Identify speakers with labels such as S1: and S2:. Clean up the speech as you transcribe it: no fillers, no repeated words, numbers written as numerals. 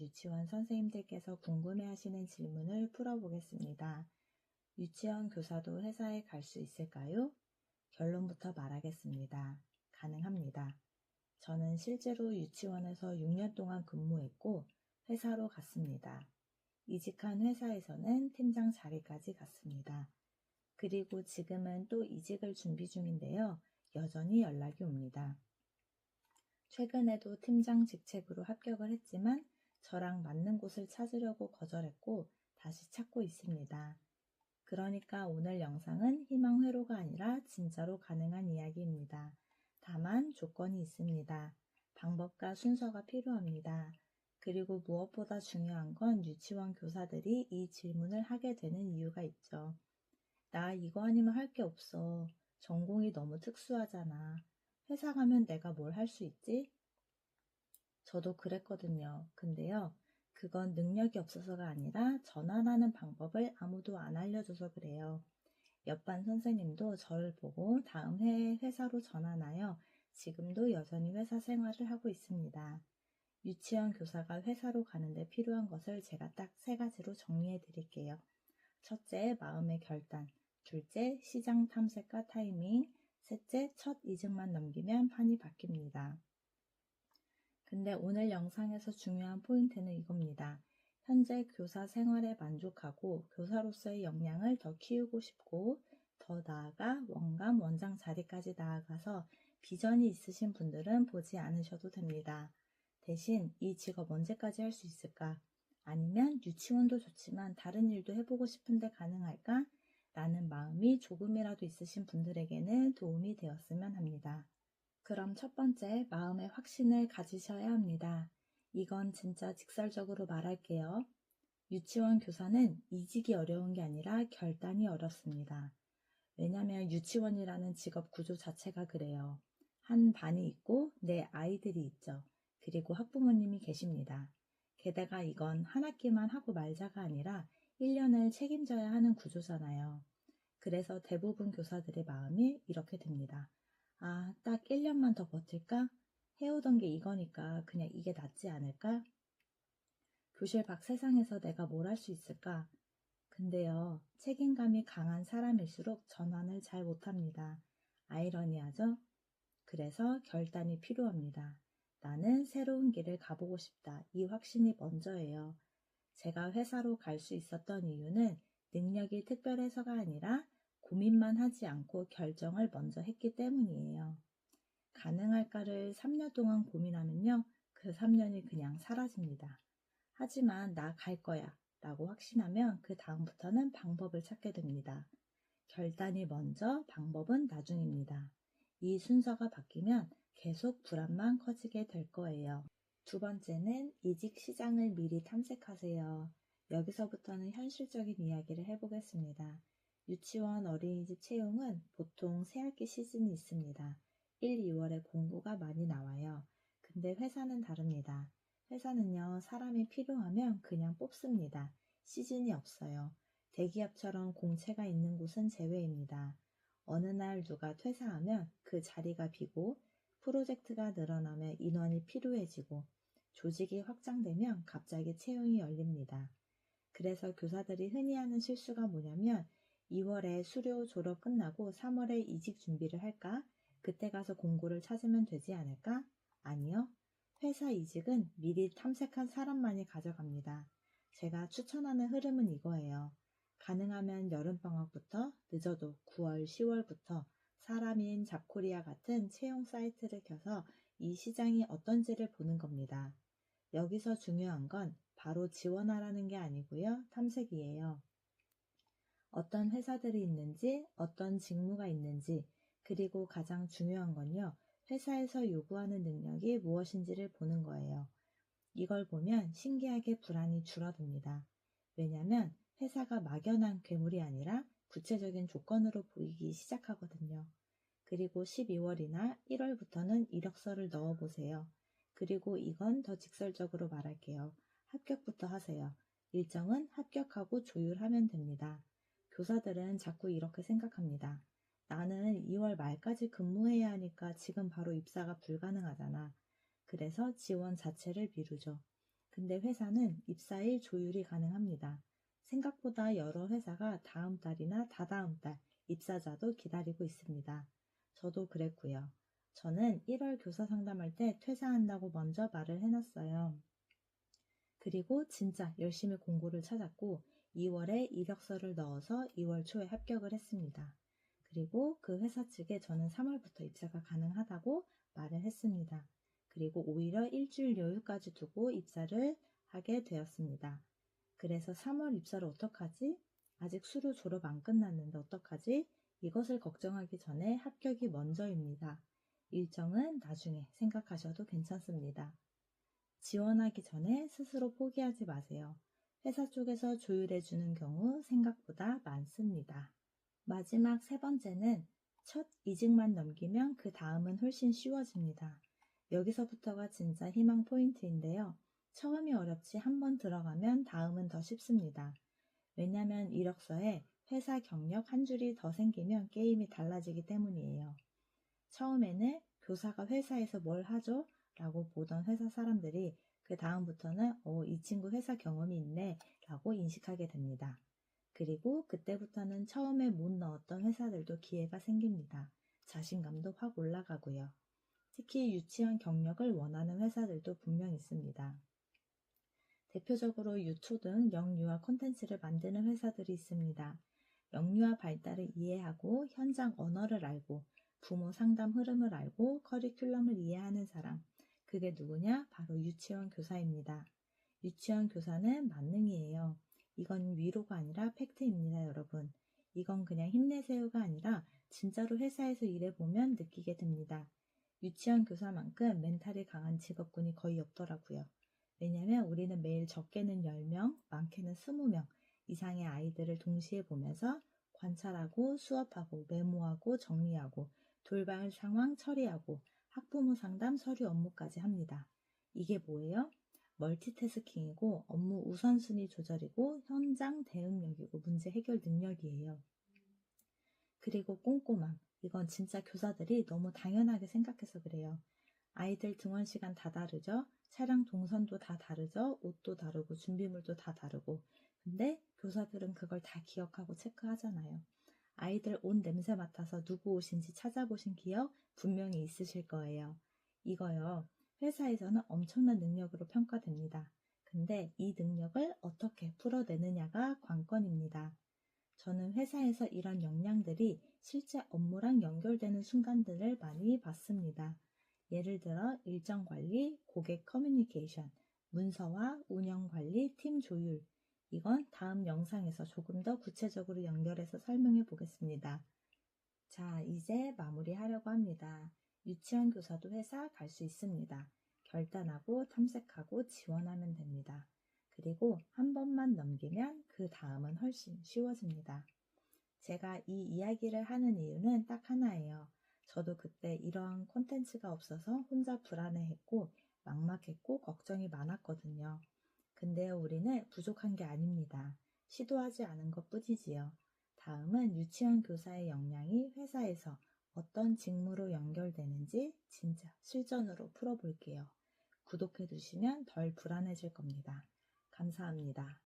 S1: 유치원 선생님들께서 궁금해하시는 질문을 풀어보겠습니다. 유치원 교사도 회사에 갈 수 있을까요? 결론부터 말하겠습니다. 가능합니다. 저는 실제로 유치원에서 6년 동안 근무했고 회사로 갔습니다. 이직한 회사에서는 팀장 자리까지 갔습니다. 그리고 지금은 또 이직을 준비 중인데요. 여전히 연락이 옵니다. 최근에도 팀장 직책으로 합격을 했지만 저랑 맞는 곳을 찾으려고 거절했고 다시 찾고 있습니다. 그러니까 오늘 영상은 희망 회로가 아니라 진짜로 가능한 이야기입니다. 다만 조건이 있습니다. 방법과 순서가 필요합니다. 그리고 무엇보다 중요한 건 유치원 교사들이 이 질문을 하게 되는 이유가 있죠. 나 이거 아니면 할 게 없어. 전공이 너무 특수하잖아. 회사 가면 내가 뭘 할 수 있지? 저도 그랬거든요. 근데요, 그건 능력이 없어서가 아니라 전환하는 방법을 아무도 안 알려줘서 그래요. 옆반 선생님도 저를 보고 다음 해에 회사로 전환하여 지금도 여전히 회사 생활을 하고 있습니다. 유치원 교사가 회사로 가는데 필요한 것을 제가 딱 3가지로 정리해 드릴게요. 첫째, 마음의 결단. 둘째, 시장 탐색과 타이밍. 셋째, 첫 이직만 넘기면 판이 바뀝니다. 근데 오늘 영상에서 중요한 포인트는 이겁니다. 현재 교사 생활에 만족하고 교사로서의 역량을 더 키우고 싶고 더 나아가 원감, 원장 자리까지 나아가서 비전이 있으신 분들은 보지 않으셔도 됩니다. 대신 이 직업 언제까지 할 수 있을까? 아니면 유치원도 좋지만 다른 일도 해보고 싶은데 가능할까? 라는 마음이 조금이라도 있으신 분들에게는 도움이 되었으면 합니다. 그럼 첫 번째, 마음의 확신을 가지셔야 합니다. 이건 진짜 직설적으로 말할게요. 유치원 교사는 이직이 어려운 게 아니라 결단이 어렵습니다. 왜냐하면 유치원이라는 직업 구조 자체가 그래요. 한 반이 있고 내 아이들이 있죠. 그리고 학부모님이 계십니다. 게다가 이건 한 학기만 하고 말자가 아니라 1년을 책임져야 하는 구조잖아요. 그래서 대부분 교사들의 마음이 이렇게 됩니다. 아, 딱 1년만 더 버틸까? 해오던 게 이거니까 그냥 이게 낫지 않을까? 교실 밖 세상에서 내가 뭘 할 수 있을까? 근데요, 책임감이 강한 사람일수록 전환을 잘 못합니다. 아이러니하죠? 그래서 결단이 필요합니다. 나는 새로운 길을 가보고 싶다. 이 확신이 먼저예요. 제가 회사로 갈 수 있었던 이유는 능력이 특별해서가 아니라 고민만 하지 않고 결정을 먼저 했기 때문이에요. 가능할까를 3년 동안 고민하면요, 그 3년이 그냥 사라집니다. 하지만 나 갈 거야 라고 확신하면 그 다음부터는 방법을 찾게 됩니다. 결단이 먼저, 방법은 나중입니다. 이 순서가 바뀌면 계속 불안만 커지게 될 거예요. 두 번째는 이직 시장을 미리 탐색하세요. 여기서부터는 현실적인 이야기를 해보겠습니다. 유치원 어린이집 채용은 보통 새학기 시즌이 있습니다. 1, 2월에 공고가 많이 나와요. 근데 회사는 다릅니다. 회사는요, 사람이 필요하면 그냥 뽑습니다. 시즌이 없어요. 대기업처럼 공채가 있는 곳은 제외입니다. 어느 날 누가 퇴사하면 그 자리가 비고 프로젝트가 늘어나면 인원이 필요해지고 조직이 확장되면 갑자기 채용이 열립니다. 그래서 교사들이 흔히 하는 실수가 뭐냐면 2월에 수료 졸업 끝나고 3월에 이직 준비를 할까? 그때 가서 공고를 찾으면 되지 않을까? 아니요. 회사 이직은 미리 탐색한 사람만이 가져갑니다. 제가 추천하는 흐름은 이거예요. 가능하면 여름방학부터 늦어도 9월, 10월부터 사람인 잡코리아 같은 채용 사이트를 켜서 이 시장이 어떤지를 보는 겁니다. 여기서 중요한 건 바로 지원하라는 게 아니고요. 탐색이에요. 어떤 회사들이 있는지, 어떤 직무가 있는지, 그리고 가장 중요한 건요. 회사에서 요구하는 능력이 무엇인지를 보는 거예요. 이걸 보면 신기하게 불안이 줄어듭니다. 왜냐하면 회사가 막연한 괴물이 아니라 구체적인 조건으로 보이기 시작하거든요. 그리고 12월이나 1월부터는 이력서를 넣어보세요. 그리고 이건 더 직설적으로 말할게요. 합격부터 하세요. 일정은 합격하고 조율하면 됩니다. 교사들은 자꾸 이렇게 생각합니다. 나는 2월 말까지 근무해야 하니까 지금 바로 입사가 불가능하잖아. 그래서 지원 자체를 미루죠. 근데 회사는 입사일 조율이 가능합니다. 생각보다 여러 회사가 다음 달이나 다다음 달 입사자도 기다리고 있습니다. 저도 그랬고요. 저는 1월 교사 상담할 때 퇴사한다고 먼저 말을 해놨어요. 그리고 진짜 열심히 공고를 찾았고 2월에 이력서를 넣어서 2월 초에 합격을 했습니다. 그리고 그 회사 측에 저는 3월부터 입사가 가능하다고 말을 했습니다. 그리고 오히려 일주일 여유까지 두고 입사를 하게 되었습니다. 그래서 3월 입사를 어떡하지? 아직 수료 졸업 안 끝났는데 어떡하지? 이것을 걱정하기 전에 합격이 먼저입니다. 일정은 나중에 생각하셔도 괜찮습니다. 지원하기 전에 스스로 포기하지 마세요. 회사 쪽에서 조율해주는 경우 생각보다 많습니다. 마지막 세 번째는 첫 이직만 넘기면 그 다음은 훨씬 쉬워집니다. 여기서부터가 진짜 희망 포인트인데요. 처음이 어렵지 한번 들어가면 다음은 더 쉽습니다. 왜냐면 이력서에 회사 경력 한 줄이 더 생기면 게임이 달라지기 때문이에요. 처음에는 교사가 회사에서 뭘 하죠? 라고 보던 회사 사람들이 그 다음부터는 이 친구 회사 경험이 있네 라고 인식하게 됩니다. 그리고 그때부터는 처음에 못 넣었던 회사들도 기회가 생깁니다. 자신감도 확 올라가고요. 특히 유치원 경력을 원하는 회사들도 분명 있습니다. 대표적으로 유초등 영유아 콘텐츠를 만드는 회사들이 있습니다. 영유아 발달을 이해하고 현장 언어를 알고 부모 상담 흐름을 알고 커리큘럼을 이해하는 사람, 그게 누구냐? 바로 유치원 교사입니다. 유치원 교사는 만능이에요. 이건 위로가 아니라 팩트입니다, 여러분. 이건 그냥 힘내세요가 아니라 진짜로 회사에서 일해보면 느끼게 됩니다. 유치원 교사만큼 멘탈이 강한 직업군이 거의 없더라고요. 왜냐면 우리는 매일 적게는 10명, 많게는 20명 이상의 아이들을 동시에 보면서 관찰하고 수업하고 메모하고 정리하고 돌발 상황 처리하고 학부모 상담 서류 업무까지 합니다. 이게 뭐예요? 멀티태스킹이고 업무 우선순위 조절이고 현장 대응력이고 문제 해결 능력이에요. 그리고 꼼꼼함. 이건 진짜 교사들이 너무 당연하게 생각해서 그래요. 아이들 등원 시간 다 다르죠? 차량 동선도 다 다르죠? 옷도 다르고 준비물도 다 다르고. 근데 교사들은 그걸 다 기억하고 체크하잖아요. 아이들 옷 냄새 맡아서 누구 옷인지 찾아보신 기억 분명히 있으실 거예요. 이거요. 회사에서는 엄청난 능력으로 평가됩니다. 근데 이 능력을 어떻게 풀어내느냐가 관건입니다. 저는 회사에서 이런 역량들이 실제 업무랑 연결되는 순간들을 많이 봤습니다. 예를 들어 일정 관리, 고객 커뮤니케이션, 문서화, 운영 관리, 팀 조율. 이건 다음 영상에서 조금 더 구체적으로 연결해서 설명해 보겠습니다. 자, 이제 마무리하려고 합니다. 유치원 교사도 회사 갈 수 있습니다. 결단하고 탐색하고 지원하면 됩니다. 그리고 한 번만 넘기면 그 다음은 훨씬 쉬워집니다. 제가 이 이야기를 하는 이유는 딱 하나예요. 저도 그때 이러한 콘텐츠가 없어서 혼자 불안해했고 막막했고 걱정이 많았거든요. 근데 우리는 부족한 게 아닙니다. 시도하지 않은 것 뿐이지요. 다음은 유치원 교사의 역량이 회사에서 어떤 직무로 연결되는지 진짜 실전으로 풀어볼게요. 구독해 두시면 덜 불안해질 겁니다. 감사합니다.